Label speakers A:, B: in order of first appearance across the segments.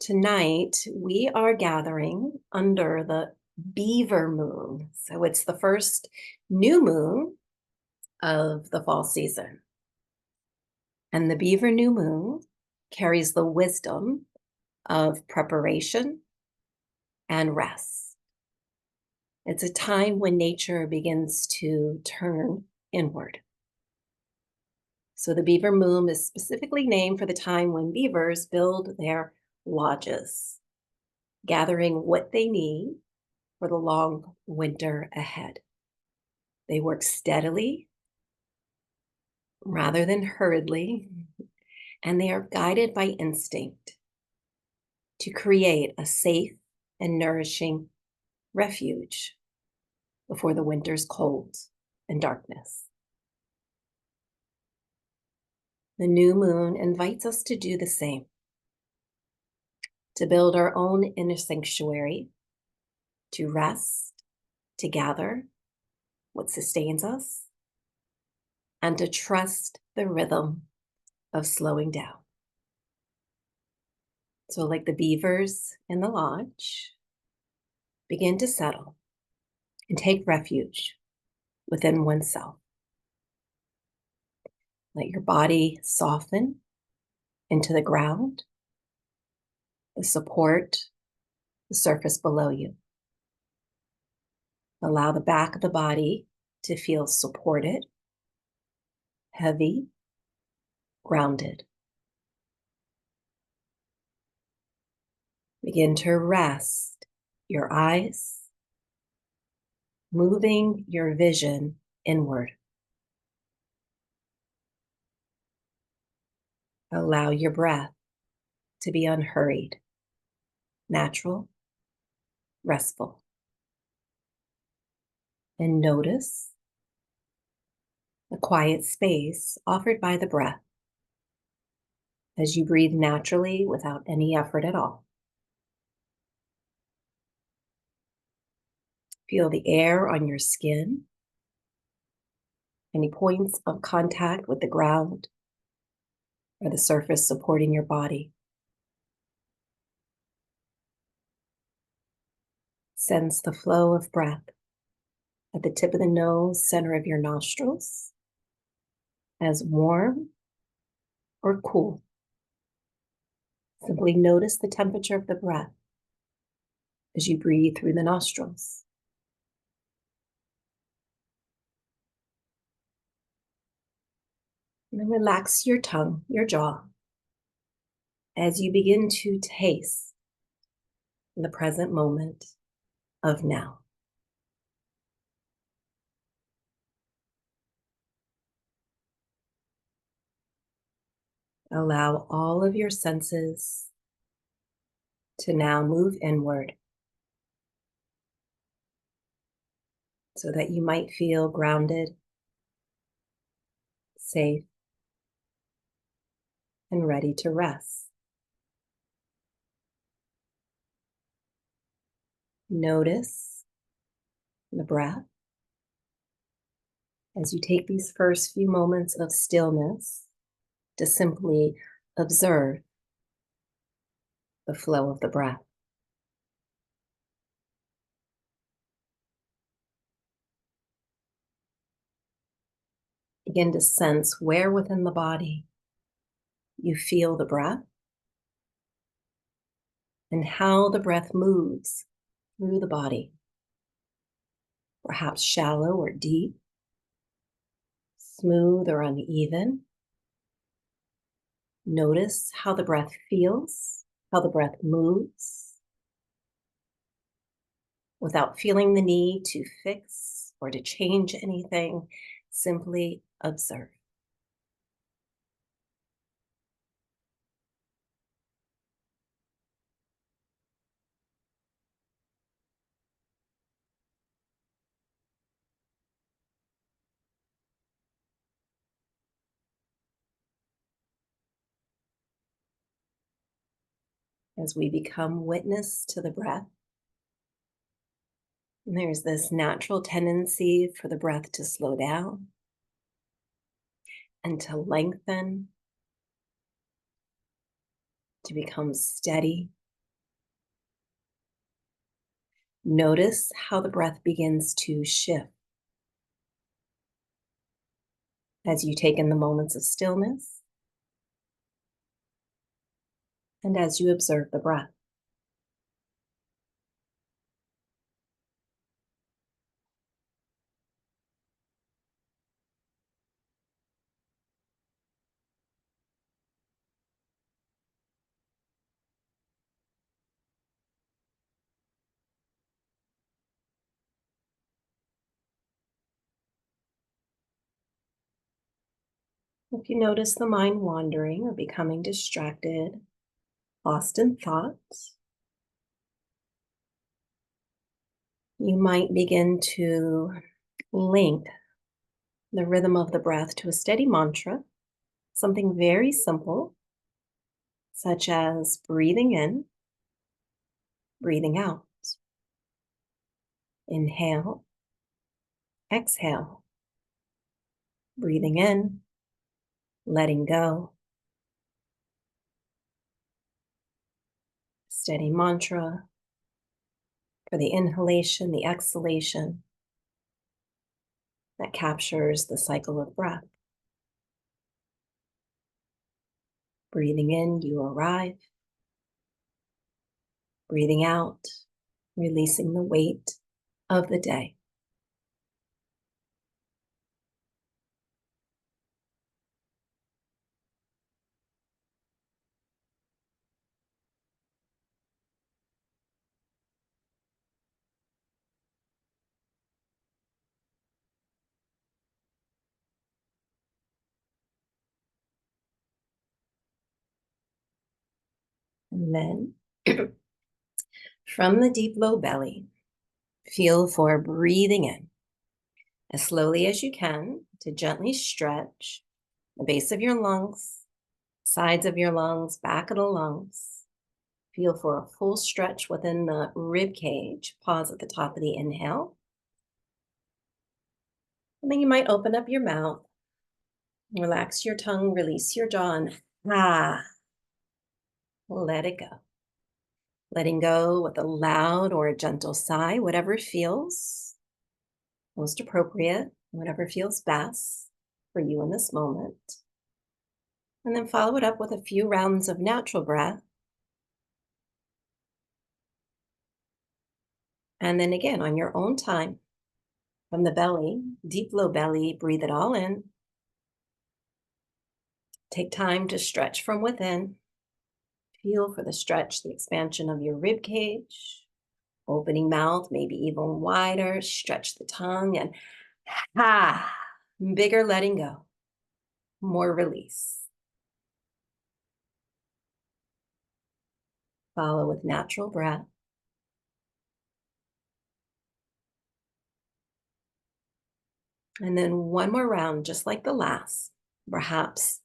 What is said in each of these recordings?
A: Tonight, we are gathering under the Beaver moon. So it's the first new moon of the fall season. And the Beaver new moon carries the wisdom of preparation and rest. It's a time when nature begins to turn inward. So the Beaver moon is specifically named for the time when beavers build their lodges, gathering what they need for the long winter ahead. They work steadily rather than hurriedly, and they are guided by instinct to create a safe and nourishing refuge before the winter's cold and darkness. The new moon invites us to do the same, to build our own inner sanctuary, to rest, to gather what sustains us, and to trust the rhythm of slowing down. So, like the beavers in the lodge, begin to settle and take refuge within oneself. Let your body soften into the ground, the support, the surface below you. Allow the back of the body to feel supported, heavy, grounded. Begin to rest your eyes, moving your vision inward. Allow your breath to be unhurried, natural, restful. And notice the quiet space offered by the breath as you breathe naturally without any effort at all. Feel the air on your skin, any points of contact with the ground or the surface supporting your body. Sense the flow of breath at the tip of the nose, center of your nostrils, as warm or cool. Simply notice the temperature of the breath as you breathe through the nostrils. And then relax your tongue, your jaw, as you begin to taste the present moment of now. Allow all of your senses to now move inward so that you might feel grounded, safe, and ready to rest. Notice the breath as you take these first few moments of stillness to simply observe the flow of the breath. Begin to sense where within the body you feel the breath and how the breath moves through the body, perhaps shallow or deep, smooth or uneven. Notice how the breath feels, how the breath moves, without feeling the need to fix or to change anything. Simply observe. As we become witness to the breath, there's this natural tendency for the breath to slow down and to lengthen, to become steady Notice how the breath begins to shift as you take in the moments of stillness and as you observe the breath. If you notice the mind wandering or becoming distracted, lost in thoughts, you might begin to link the rhythm of the breath to a steady mantra, something very simple, such as breathing in, breathing out, inhale, exhale, breathing in, letting go. Steady mantra for the inhalation, the exhalation that captures the cycle of breath. Breathing in, you arrive. Breathing out, releasing the weight of the day. And then from the deep low belly, feel for breathing in as slowly as you can to gently stretch the base of your lungs, sides of your lungs, back of the lungs. Feel for a full stretch within the rib cage. Pause at the top of the inhale. And then you might open up your mouth, relax your tongue, release your jaw, and let it go. Letting go with a loud or a gentle sigh, whatever feels most appropriate, whatever feels best for you in this moment. And then follow it up with a few rounds of natural breath. And then again, on your own time, from the belly, deep low belly, breathe it all in. Take time to stretch from within. Feel for the stretch, the expansion of your rib cage, opening mouth, maybe even wider. Stretch the tongue and bigger letting go, more release. Follow with natural breath. And then one more round, just like the last, perhaps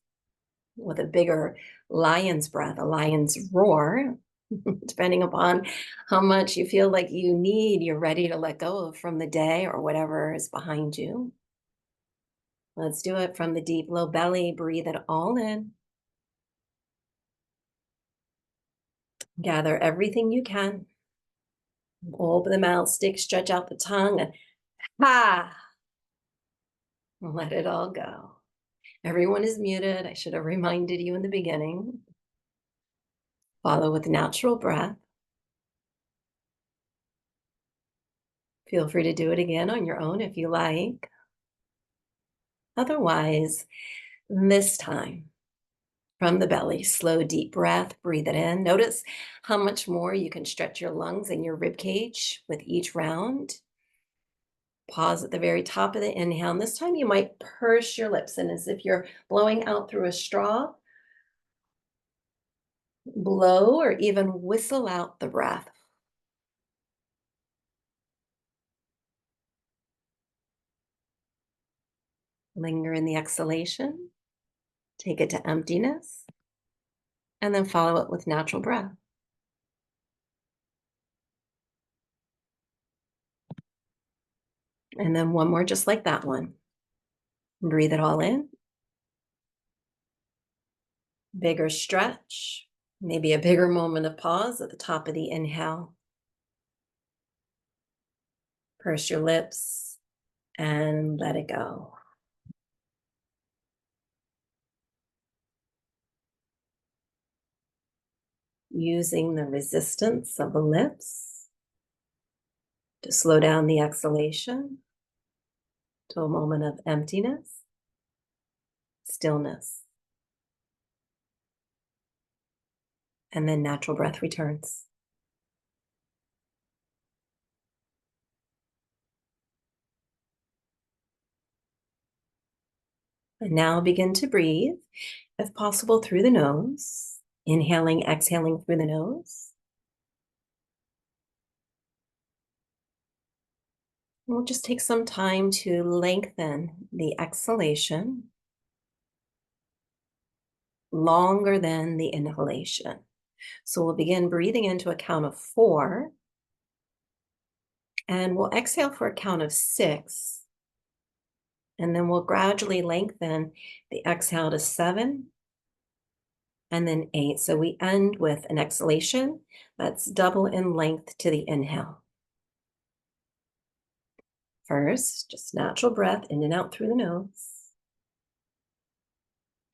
A: with a bigger lion's breath, a lion's roar, depending upon how much you feel like you need, you're ready to let go of from the day or whatever is behind you. Let's do it from the deep low belly. Breathe it all in. Gather everything you can. Open the mouth, stick, stretch out the tongue, and let it all go. Everyone is muted. I should have reminded you in the beginning. Follow with natural breath. Feel free to do it again on your own if you like. Otherwise, this time, from the belly, slow, deep breath, breathe it in. Notice how much more you can stretch your lungs and your rib cage with each round. Pause at the very top of the inhale. And this time you might purse your lips in as if you're blowing out through a straw. Blow or even whistle out the breath. Linger in the exhalation. Take it to emptiness. And then follow it with natural breath. And then one more just like that one. Breathe it all in. Bigger stretch. Maybe a bigger moment of pause at the top of the inhale. Purse your lips and let it go. Using the resistance of the lips to slow down the exhalation to a moment of emptiness, stillness, and then natural breath returns. And now begin to breathe, if possible, through the nose. Inhaling, exhaling through the nose. We'll just take some time to lengthen the exhalation longer than the inhalation. So we'll begin breathing into a count of 4, and we'll exhale for a count of 6, and then we'll gradually lengthen the exhale to 7, and then 8. So we end with an exhalation that's double in length to the inhale. First, just natural breath in and out through the nose.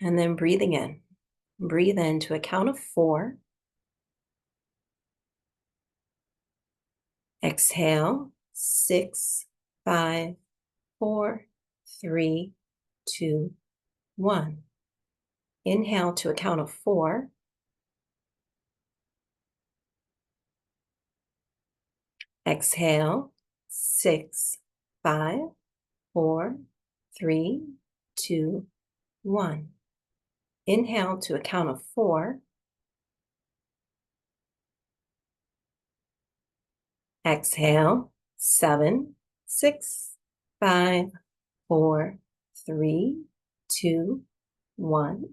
A: And then breathing in. Breathe in to a count of 4. Exhale, 6, 5, 4, 3, 2, 1. Inhale to a count of 4. Exhale, 6, 5, 4, 3, 2, 1. Inhale to a count of 4. Exhale, 7, 6, 5, 4, 3, 2, 1.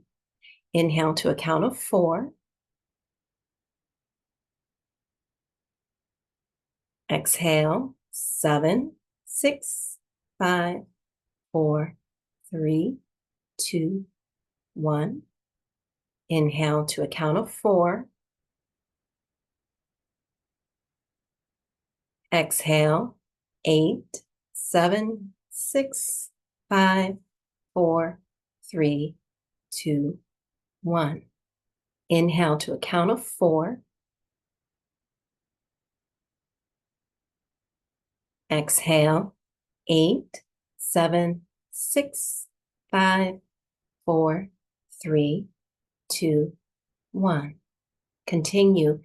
A: Inhale to a count of 4. Exhale, 7, 6, 5, 4, 3, 2, 1. Inhale to a count of 4. Exhale, 8, 7, 6, 5, 4, 3, 2, 1. Inhale to a count of 4. Exhale, 8, 7, 6, 5, 4, 3, 2, 1. Continue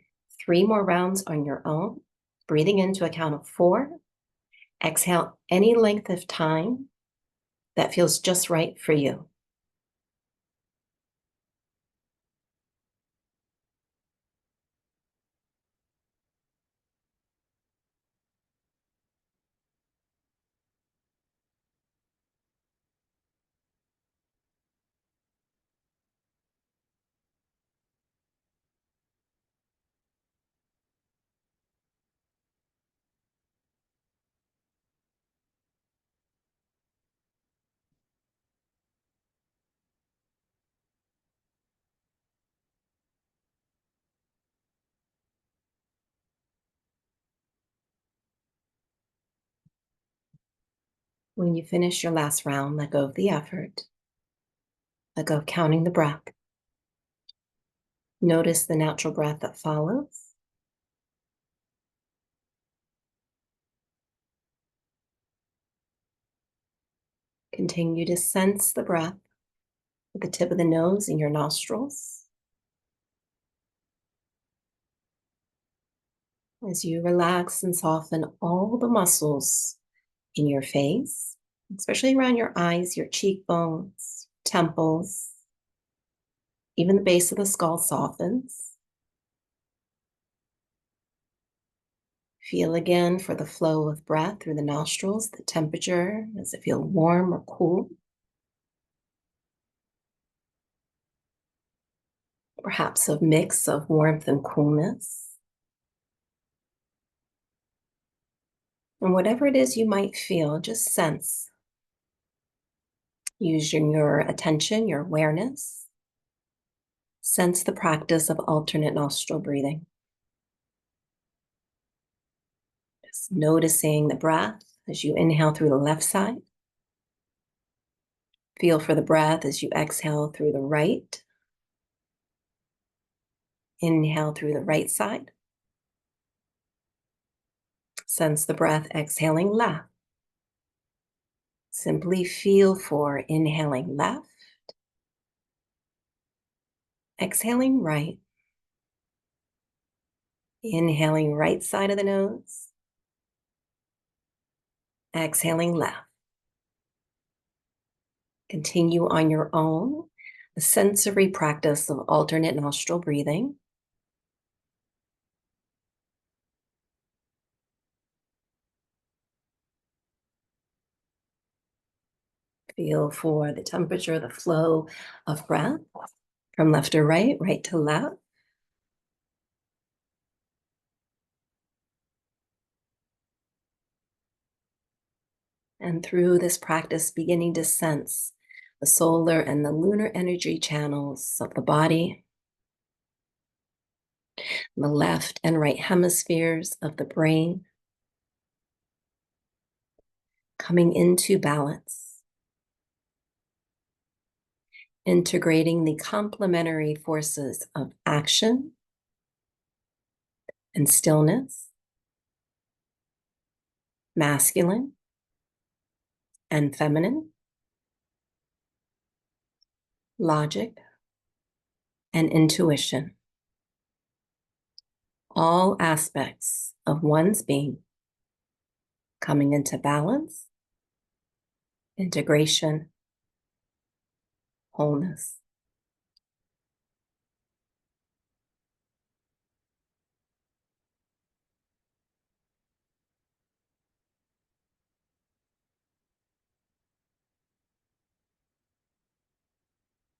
A: 3 more rounds on your own, breathing into a count of 4. Exhale any length of time that feels just right for you. When you finish your last round, let go of the effort. Let go of counting the breath. Notice the natural breath that follows. Continue to sense the breath with the tip of the nose and your nostrils. As you relax and soften all the muscles in your face, especially around your eyes, your cheekbones, temples, even the base of the skull softens. Feel again for the flow of breath through the nostrils, the temperature. Does it feel warm or cool? Perhaps a mix of warmth and coolness. And whatever it is you might feel, just sense. Use your attention, your awareness. Sense the practice of alternate nostril breathing. Just noticing the breath as you inhale through the left side. Feel for the breath as you exhale through the right. Inhale through the right side. Sense the breath exhaling left. Simply feel for inhaling left, exhaling right, inhaling right side of the nose, exhaling left. Continue on your own, a sensory practice of alternate nostril breathing. Feel for the temperature, the flow of breath from left to right, right to left. And through this practice, beginning to sense the solar and the lunar energy channels of the body, the left and right hemispheres of the brain, coming into balance, integrating the complementary forces of action and stillness, masculine and feminine, logic and intuition, all aspects of one's being coming into balance, integration, wholeness.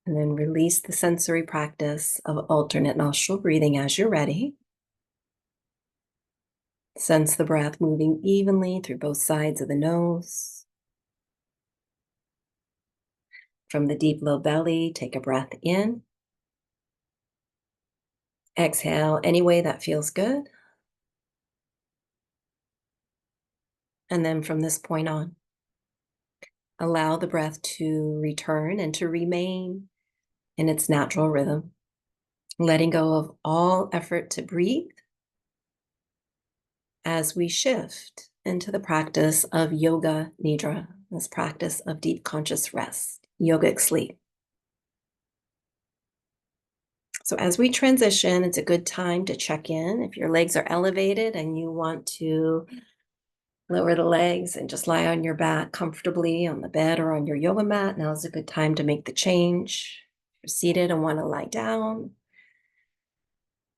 A: And then release the sensory practice of alternate nostril breathing as you're ready. Sense the breath moving evenly through both sides of the nose. From the deep low belly, take a breath in. Exhale any way that feels good. And then from this point on, allow the breath to return and to remain in its natural rhythm, letting go of all effort to breathe as we shift into the practice of yoga nidra, this practice of deep conscious rest, yogic sleep. So as we transition, it's a good time to check in. If your legs are elevated and you want to lower the legs and just lie on your back comfortably on the bed or on your yoga mat, now is a good time to make the change. If you're seated and want to lie down,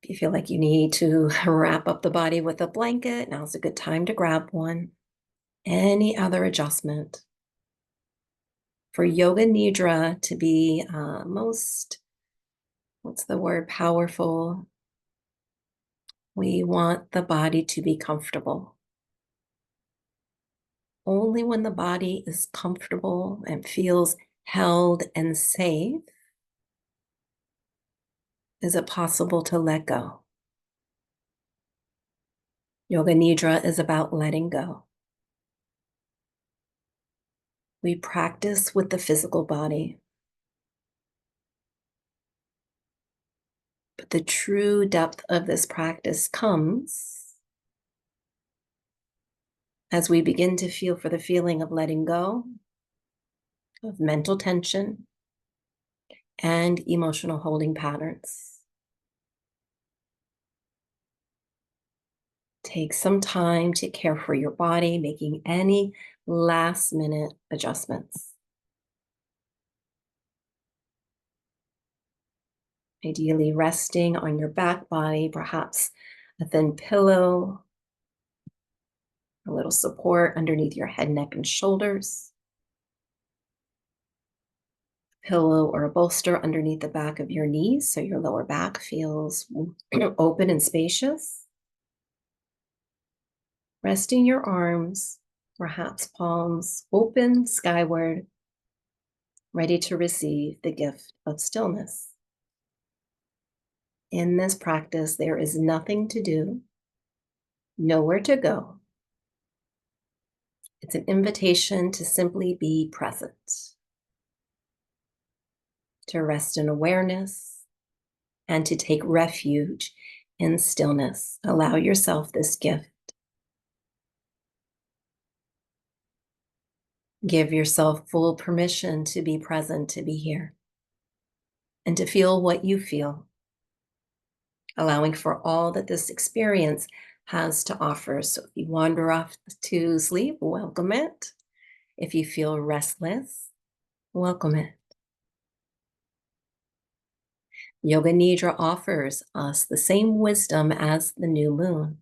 A: if you feel like you need to wrap up the body with a blanket, now is a good time to grab one. Any other adjustment. For yoga nidra to be most, powerful, we want the body to be comfortable. Only when the body is comfortable and feels held and safe is it possible to let go. Yoga nidra is about letting go. We practice with the physical body, but the true depth of this practice comes as we begin to feel for the feeling of letting go, of mental tension, and emotional holding patterns. Take some time to care for your body, making any last-minute adjustments. Ideally resting on your back body, perhaps a thin pillow, a little support underneath your head, neck, and shoulders. Pillow or a bolster underneath the back of your knees so your lower back feels open and spacious. Resting your arms, perhaps palms open skyward, ready to receive the gift of stillness. In this practice, there is nothing to do, nowhere to go, It's an invitation to simply be present, to rest in awareness, and to take refuge in stillness. Allow yourself this gift. Give yourself full permission to be present, to be here, and to feel what you feel, allowing for all that this experience has to offer. So if you wander off to sleep, welcome it. If you feel restless, welcome it. Yoga Nidra offers us the same wisdom as the new moon.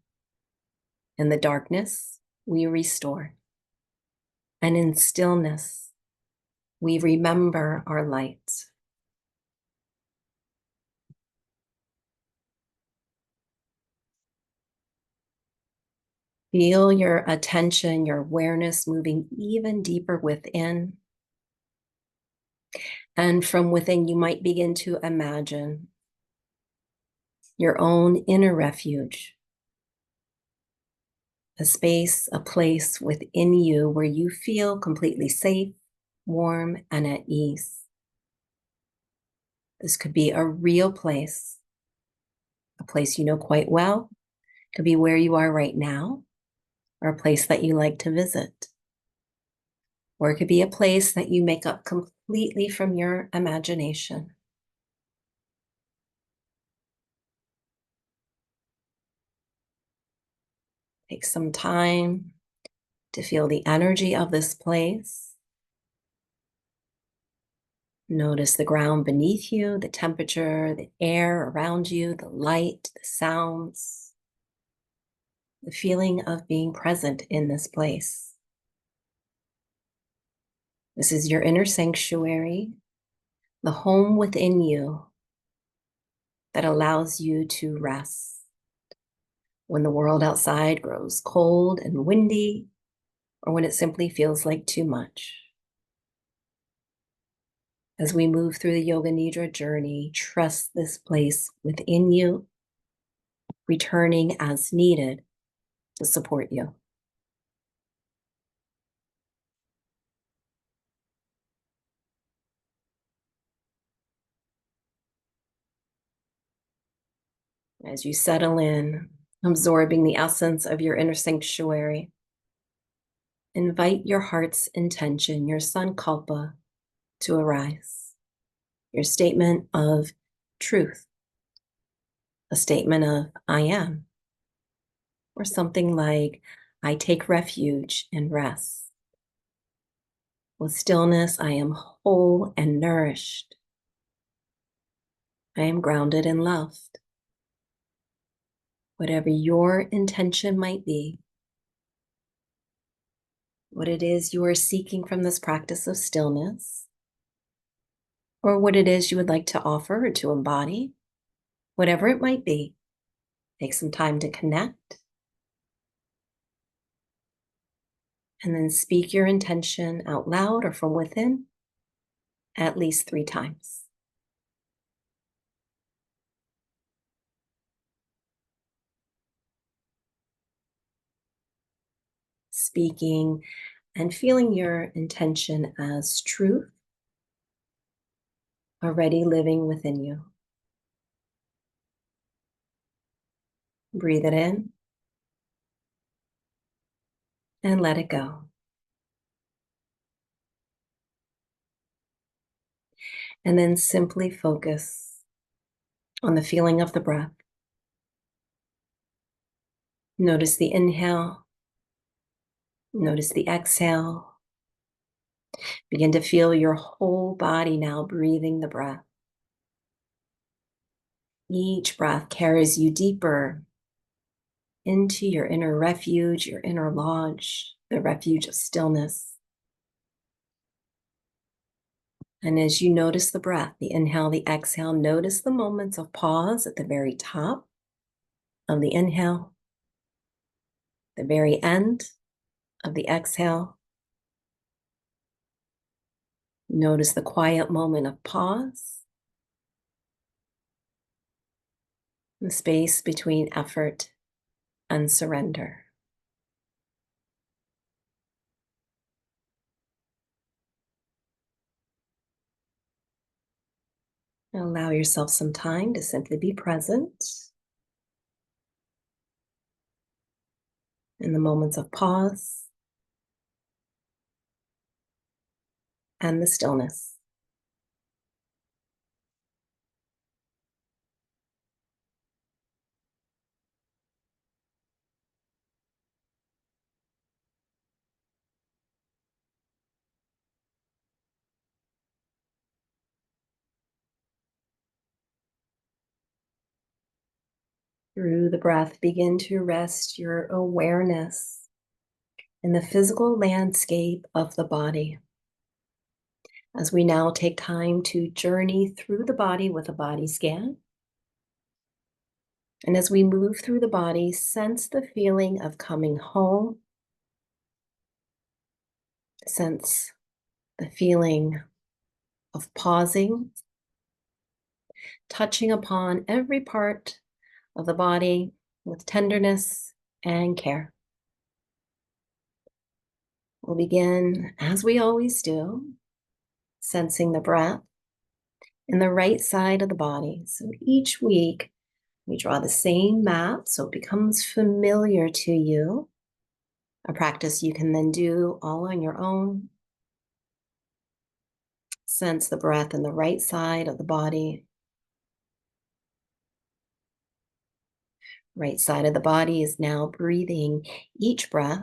A: In the darkness, we restore. And in stillness, we remember our light. Feel your attention, your awareness moving even deeper within. And from within, you might begin to imagine your own inner refuge, a space, a place within you where you feel completely safe, warm, and at ease. This could be a real place, a place you know quite well. It could be where you are right now, or a place that you like to visit. Or it could be a place that you make up completely from your imagination. Take some time to feel the energy of this place. Notice the ground beneath you, the temperature, the air around you, the light, the sounds, the feeling of being present in this place. This is your inner sanctuary, the home within you that allows you to rest when the world outside grows cold and windy, or when it simply feels like too much. As we move through the Yoga Nidra journey, trust this place within you, returning as needed to support you. As you settle in, absorbing the essence of your inner sanctuary, invite your heart's intention, your sankalpa, to arise. Your statement of truth, a statement of I am, or something like I take refuge in rest. With stillness, I am whole and nourished. I am grounded and loved. Whatever your intention might be, what it is you are seeking from this practice of stillness, or what it is you would like to offer or to embody, whatever it might be, take some time to connect, and then speak your intention out loud or from within at least 3 times. Speaking and feeling your intention as truth already living within you. Breathe it in and let it go. And then simply focus on the feeling of the breath. Notice the inhale. Notice the exhale. Begin to feel your whole body now breathing the breath. Each breath carries you deeper into your inner refuge, your inner lodge, the refuge of stillness. And as you notice the breath, the inhale, the exhale, notice the moments of pause at the very top of the inhale, the very end of the exhale. Notice the quiet moment of pause, the space between effort and surrender. Allow yourself some time to simply be present in the moments of pause and the stillness. Through the breath, begin to rest your awareness in the physical landscape of the body. As we now take time to journey through the body with a body scan. And as we move through the body, sense the feeling of coming home. Sense the feeling of pausing, touching upon every part of the body with tenderness and care. We'll begin, as we always do, sensing the breath in the right side of the body. So each week, we draw the same map so it becomes familiar to you. A practice you can then do all on your own. Sense the breath in the right side of the body. Right side of the body is now breathing each breath.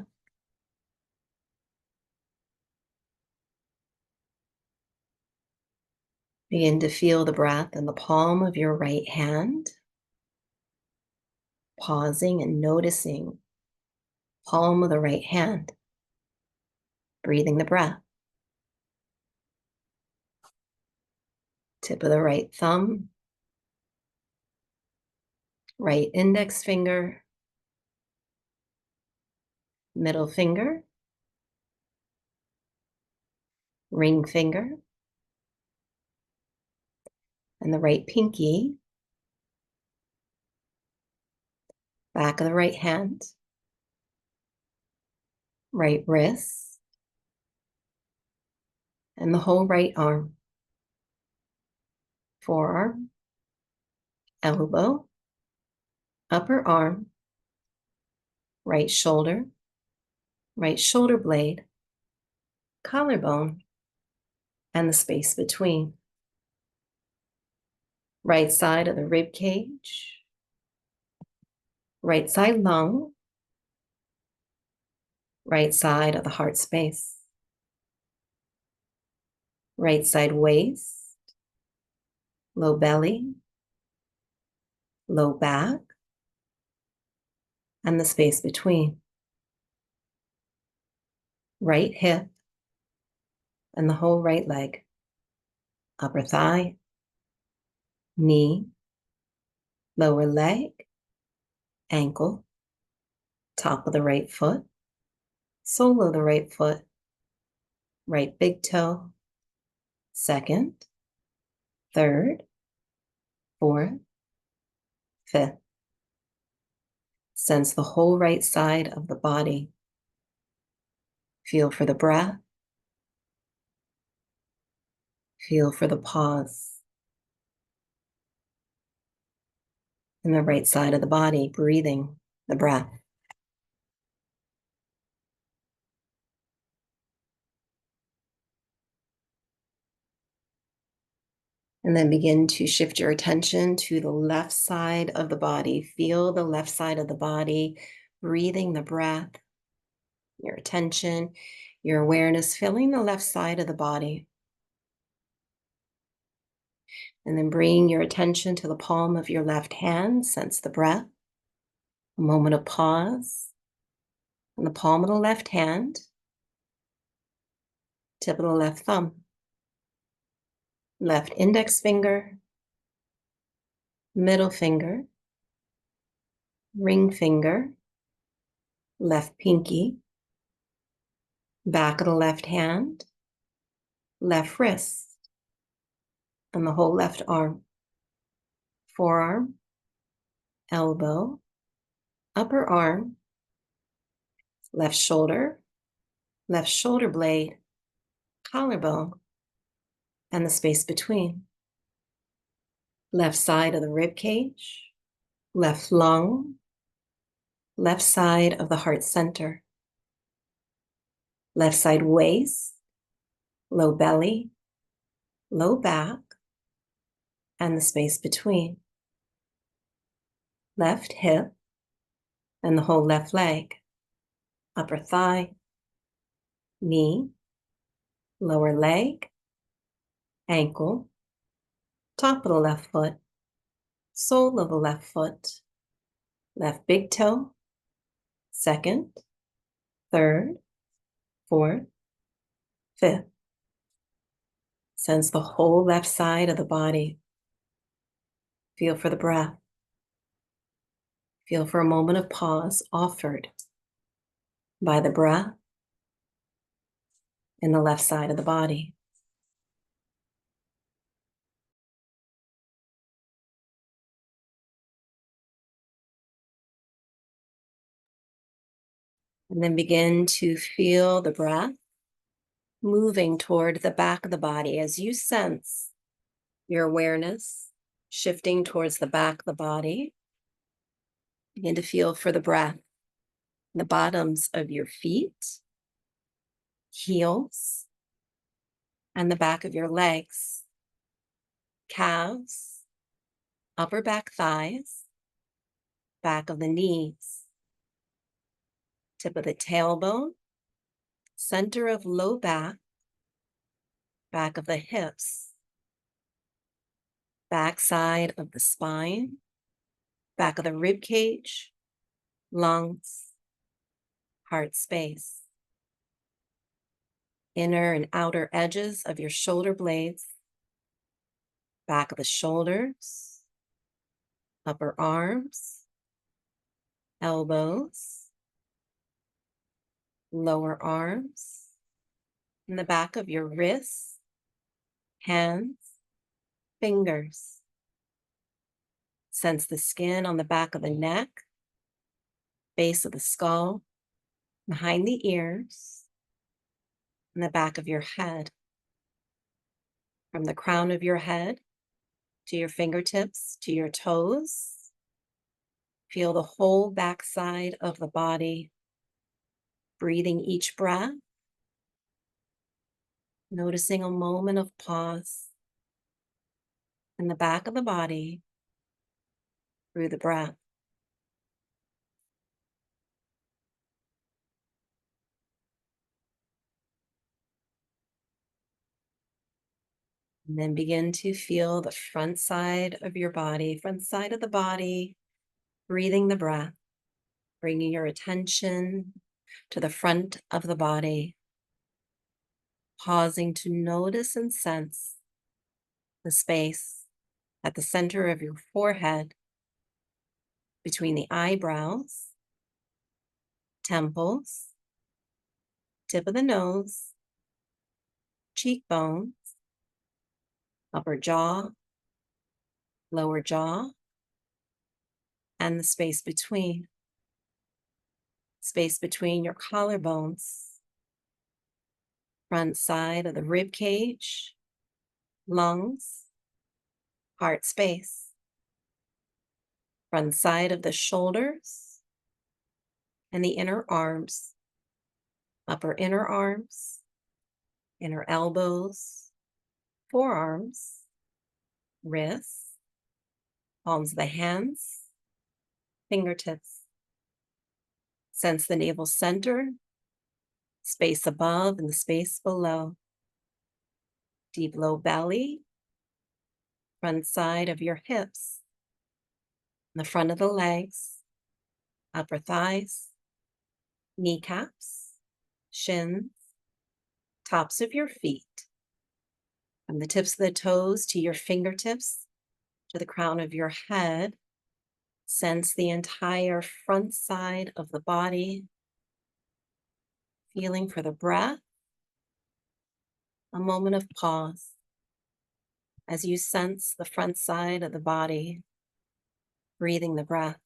A: Begin to feel the breath in the palm of your right hand. Pausing and noticing palm of the right hand. Breathing the breath. Tip of the right thumb. Right index finger. Middle finger. Ring finger. And the right pinky. Back of the right hand. Right wrist. And the whole right arm. Forearm. Elbow. Upper arm. Right shoulder. Right shoulder blade. Collarbone. And the space between. Right side of the rib cage. Right side lung. Right side of the heart space. Right side waist. Low belly. Low back. And the space between. Right hip. And the whole right leg. Upper thigh. Knee. Lower leg. Ankle. Top of the right foot. Sole of the right foot. Right big toe. Second. Third. Fourth. Fifth. Sense the whole right side of the body. Feel for the breath. Feel for the pause. In the right side of the body, breathing the breath. And then begin to shift your attention to the left side of the body. Feel the left side of the body, breathing the breath, your attention, your awareness, filling the left side of the body. And then bring your attention to the palm of your left hand. Sense the breath. A moment of pause. On the palm of the left hand. Tip of the left thumb. Left index finger. Middle finger. Ring finger. Left pinky. Back of the left hand. Left wrist. And the whole left arm. Forearm. Elbow. Upper arm. Left shoulder. Left shoulder blade. Collarbone. And the space between. left side of the rib cage, left lung, left side of the heart center, left side waist, low belly, low back, and the space between, left hip and the whole left leg, upper thigh, knee, lower leg, ankle, top of the left foot, sole of the left foot, left big toe, second, third, fourth, fifth. Sense the whole left side of the body. Feel for the breath. Feel for a moment of pause offered by the breath in the left side of the body. And then begin to feel the breath moving toward the back of the body as you sense your awareness shifting towards the back of the body. Begin to feel for the breath in the bottoms of your feet, heels, and the back of your legs, calves, upper back thighs, back of the knees, tip of the tailbone, center of low back, back of the hips, back side of the spine, back of the rib cage, lungs, heart space, inner and outer edges of your shoulder blades, back of the shoulders, upper arms, elbows, lower arms, in the back of your wrists, hands, fingers. Sense the skin on the back of the neck, base of the skull, behind the ears, and the back of your head. From the crown of your head to your fingertips to your toes, feel the whole backside of the body, breathing each breath, noticing a moment of pause in the back of the body through the breath. And then begin to feel the front side of your body, front side of the body, breathing the breath, bringing your attention to the front of the body, pausing to notice and sense the space at the center of your forehead, between the eyebrows, temples, tip of the nose, cheekbones, upper jaw, lower jaw, and the space between your collarbones, front side of the rib cage, lungs, heart space, front side of the shoulders, and the inner arms, upper inner arms, inner elbows, forearms, wrists, palms of the hands, fingertips. Sense the navel center, space above and the space below. Deep low belly, front side of your hips, the front of the legs, upper thighs, kneecaps, shins, tops of your feet, from the tips of the toes to your fingertips, to the crown of your head. Sense the entire front side of the body, feeling for the breath, a moment of pause as you sense the front side of the body, breathing the breath.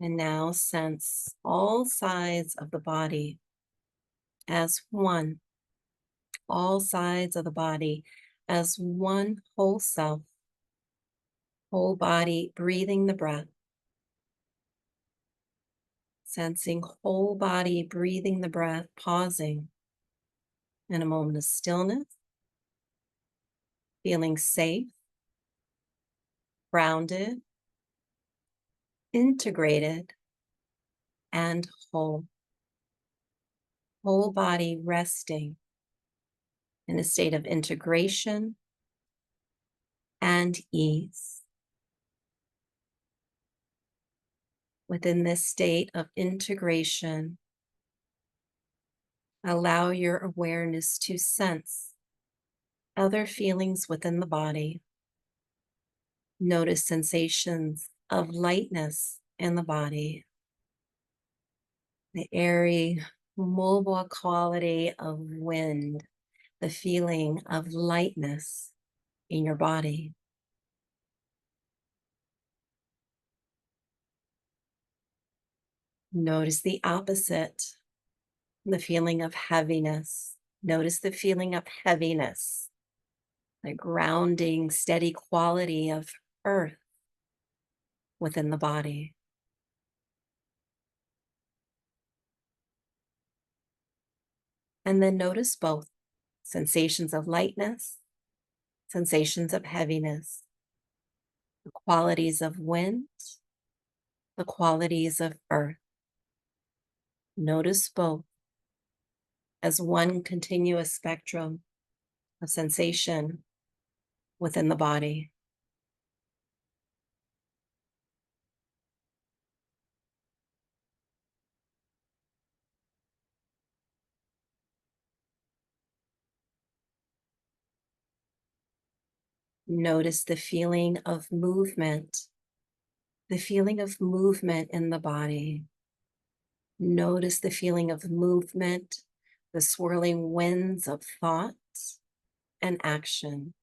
A: And now sense all sides of the body as one, all sides of the body as one whole self, whole body, breathing the breath, sensing whole body, breathing the breath, pausing in a moment of stillness, feeling safe, grounded, integrated, and whole. Whole body resting in a state of integration and ease. Within this state of integration, allow your awareness to sense other feelings within the body. Notice sensations of lightness in the body, the airy, mobile quality of wind, the feeling of lightness in your body. Notice the opposite, the feeling of heaviness. Notice the feeling of heaviness, the grounding, steady quality of earth within the body. And then notice both sensations of lightness, sensations of heaviness, the qualities of wind, the qualities of earth. Notice both as one continuous spectrum of sensation within the body. Notice the feeling of movement, the feeling of movement in the body. Notice the feeling of movement, the swirling winds of thoughts and action.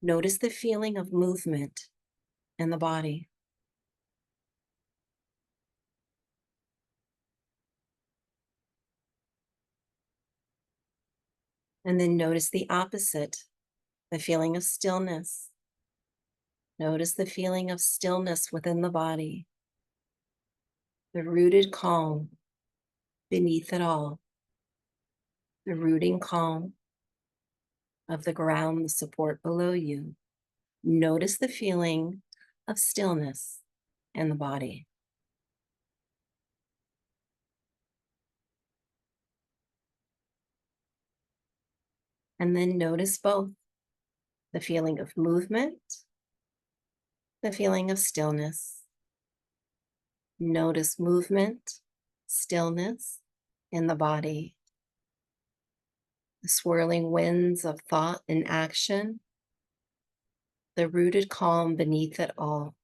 A: Notice the feeling of movement in the body. And then notice the opposite, the feeling of stillness. Notice the feeling of stillness within the body, the rooted calm beneath it all, the rooting calm of the ground, the support below you. Notice the feeling of stillness in the body. And then notice both the feeling of movement, the feeling of stillness. Notice movement, stillness in the body, the swirling winds of thought and action, the rooted calm beneath it all.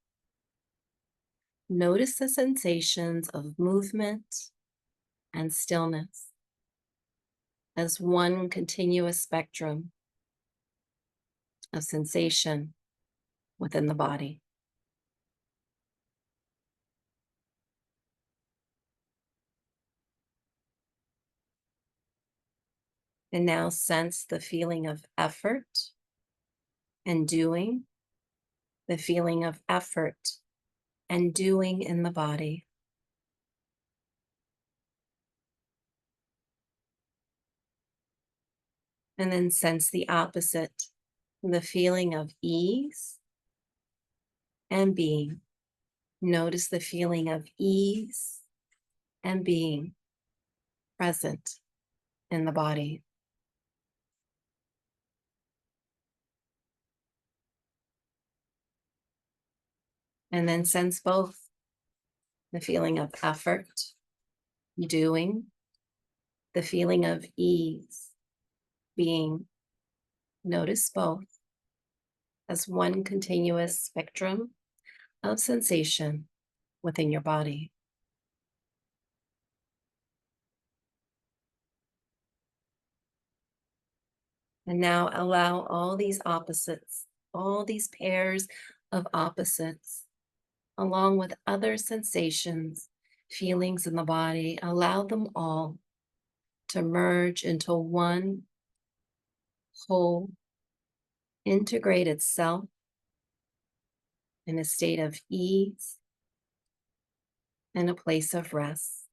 A: Notice the sensations of movement and stillness as one continuous spectrum of sensation within the body. And now sense the feeling of effort and doing, the feeling of effort and doing in the body. And then sense the opposite, the feeling of ease and being. Notice the feeling of ease and being present in the body. And then sense both the feeling of effort, doing, the feeling of ease, being. Notice both as one continuous spectrum of sensation within your body. And now allow all these opposites, all these pairs of opposites, along with other sensations, feelings in the body, allow them all to merge into one whole, integrated self in a state of ease and a place of rest.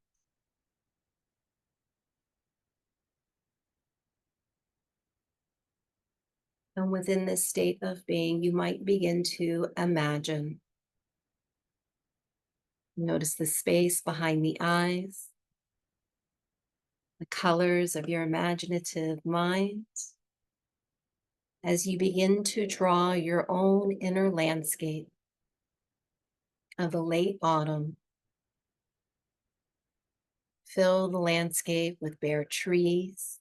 A: And within this state of being, you might begin to imagine. Notice the space behind the eyes, the colors of your imaginative mind, as you begin to draw your own inner landscape of the late autumn. Fill the landscape with bare trees,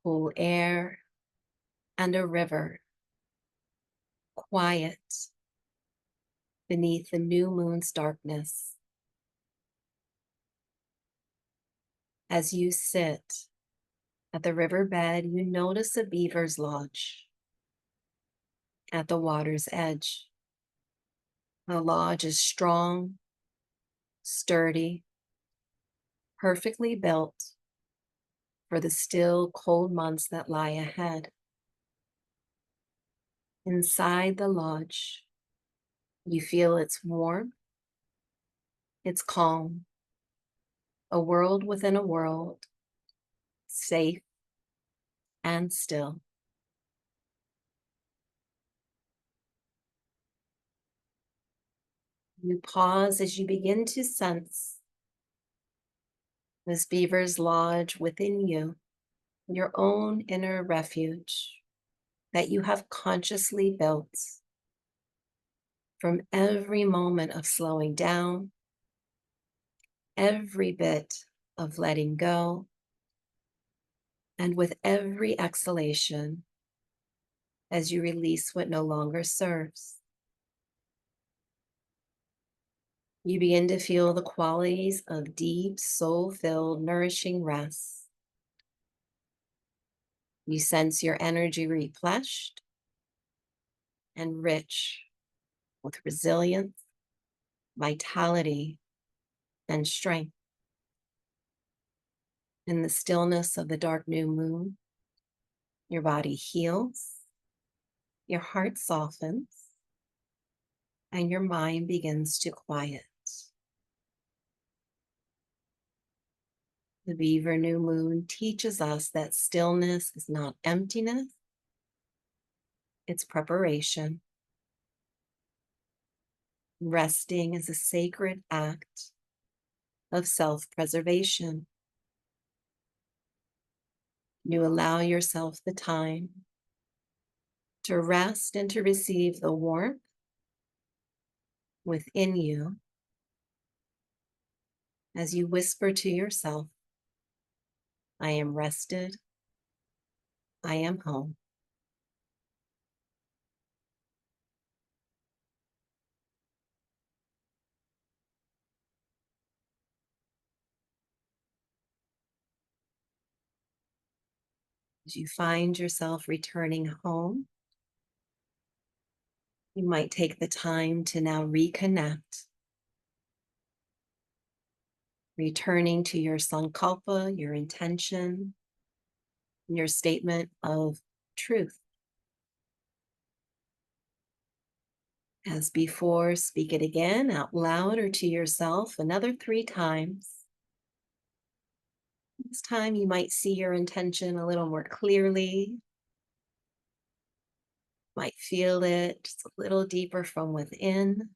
A: cool air, and a river, quiet beneath the new moon's darkness. As you sit at the riverbed, you notice a beaver's lodge at the water's edge. The lodge is strong, sturdy, perfectly built for the still, cold months that lie ahead. Inside the lodge, you feel its warmth, its calm, a world within a world, safe and still. You pause as you begin to sense this beaver's lodge within you, your own inner refuge that you have consciously built from every moment of slowing down, every bit of letting go, and with every exhalation as you release what no longer serves. You begin to feel the qualities of deep, soul-filled, nourishing rest. You sense your energy replenished and rich with resilience, vitality, and strength. In the stillness of the dark new moon, your body heals, your heart softens, and your mind begins to quiet. The Beaver new moon teaches us that stillness is not emptiness, it's preparation. Resting is a sacred act of self-preservation. You allow yourself the time to rest and to receive the warmth within you as you whisper to yourself, I am rested, I am home. As you find yourself returning home, you might take the time to now reconnect, returning to your sankalpa, your intention, your statement of truth. As before, speak it again out loud or to yourself another 3 times. This time you might see your intention a little more clearly, might feel it just a little deeper from within.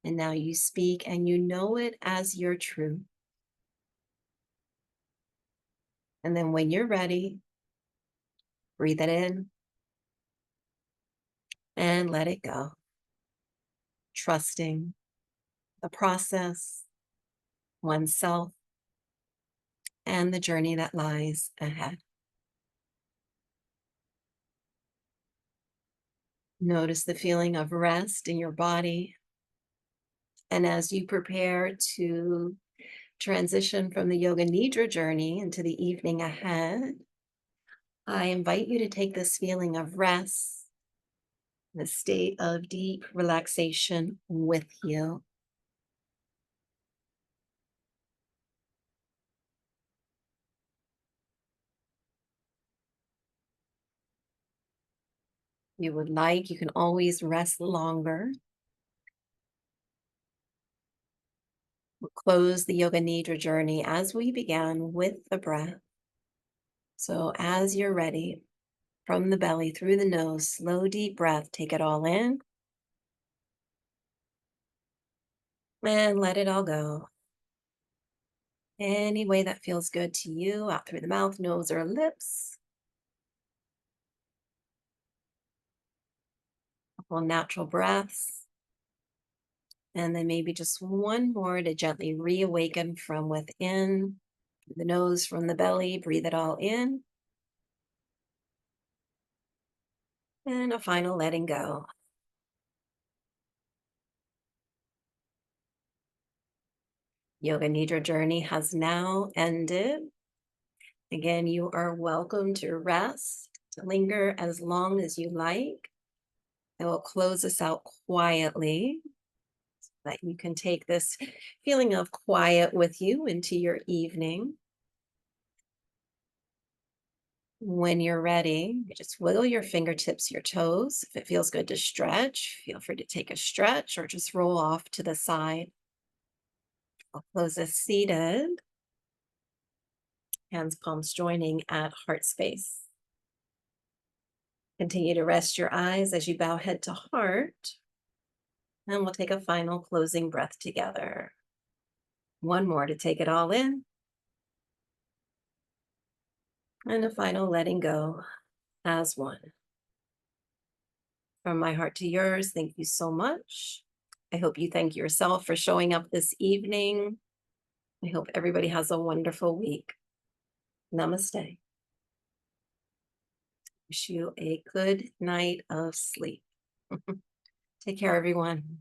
A: And now you speak and you know it as your truth. And then when you're ready, breathe it in and let it go, trusting the process, oneself, and the journey that lies ahead. Notice the feeling of rest in your body. And as you prepare to transition from the Yoga Nidra journey into the evening ahead, I invite you to take this feeling of rest, the state of deep relaxation with you. You would like, you can always rest longer. We'll close the Yoga Nidra journey as we began with the breath. So as you're ready, from the belly through the nose, slow, deep breath, take it all in and let it all go. Any way that feels good to you, out through the mouth, nose, or lips. Couple natural breaths. And then maybe just one more to gently reawaken from within. The nose, from the belly, breathe it all in. And a final letting go. Yoga Nidra journey has now ended. Again, you are welcome to rest, to linger as long as you like. I will close this out quietly so that you can take this feeling of quiet with you into your evening. When you're ready, you just wiggle your fingertips, your toes. If it feels good to stretch, feel free to take a stretch or just roll off to the side. I'll close this seated, hands, palms joining at heart space. Continue to rest your eyes as you bow head to heart. And we'll take a final closing breath together. One more to take it all in. And a final letting go as one. From my heart to yours, thank you so much. I hope you thank yourself for showing up this evening. I hope everybody has a wonderful week. Namaste. Wish you a good night of sleep. Take care, everyone.